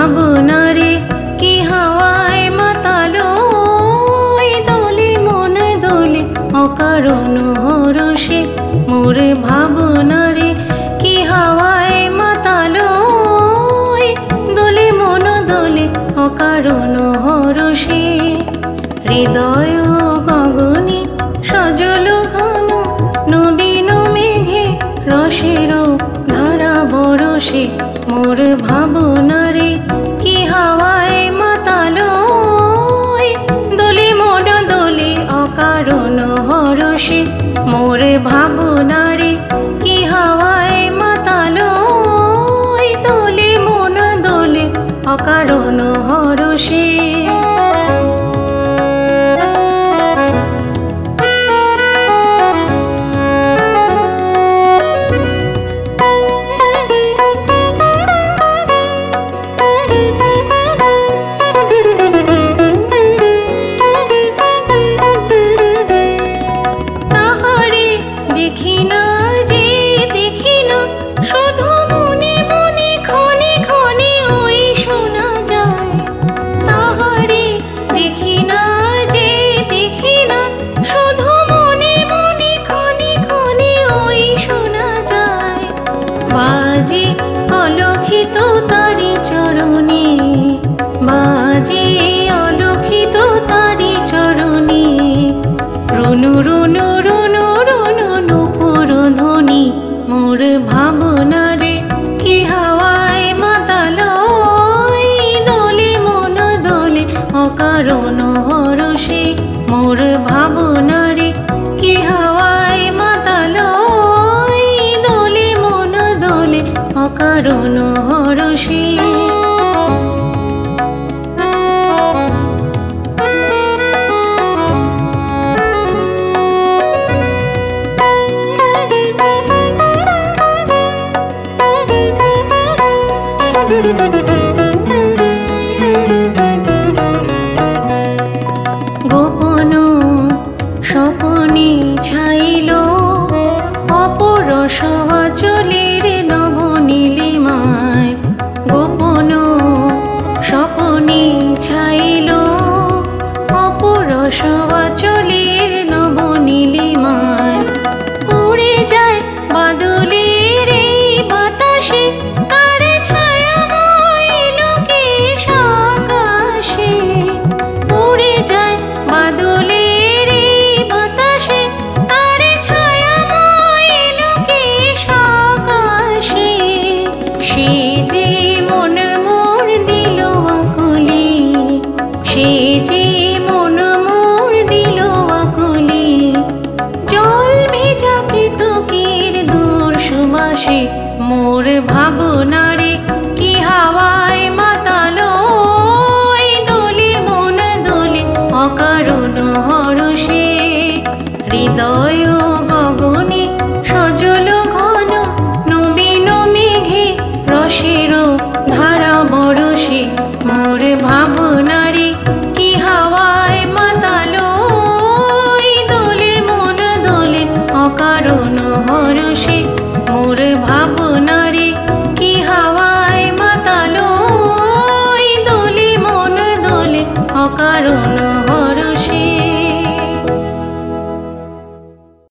ভাবনারে কি হাওয়ায় মাতালো দোলে মন দোলে অকারণ হরষে মোর ভাবনারে কি হাওয়ায় মাতালো দোলে মন দোলে অকারণ হরষে হৃদয় গগনে সজল ঘন নবীন মেঘে রসের ধারা বরষে মোর ভাবনারে কি হাওয়ায় মাতালো দোলে মন দোলে অকারণ হরষে মোর ভাবনারে কি হাওয়ায় মাতালো দোলে মন দোলে অকারণ হরষে বাজে অলক্ষিত তারি চরণে বাজে অলক্ষিত তারি চরণে রুনু রুনু রুনু রুনু নূপুর ধ্বনি মোর ভাবনারে কি হাওয়ায় মাতালো দোলে মন দোলে অকারণ হরষে মোর ভাবনারে কি হাওয়ায় মাতালো দোলে মন দোলে অকারণ হরষে গোপন স্বপনে ছাইল অপরস চলের নব নীলিমায় গোপন স্বপনে ছাইল অপরস চলের নব নীলিমায় উড়ে যায় বাদলের এই বাতাসে তার ছায়াময় লোকেশ আকাশে উড়ে যায় বাদলের এই বাতাসে তার ছায়াময় লোকেশ আকাশে সে যে মন মোর দিল আকুলি সে যে মন মোর দিল আকুলি জল ভেজা কেতকীর দূর সুবাসে মোর ভাবনারে কি হাওয়ায় মাতালো দোলে মন দোলে অকারণ হরষে হৃদয় গগনে সজল ঘন নবীন মেঘে রসের ধারা বরষে মোর ভাবনারে কি হাওয়ায় মাতালো দোলে মন দোলে অকারণ হরষে মোর ভাবনারে কি হাওয়ায় মাতালো দোলে মন দোলে অকারণ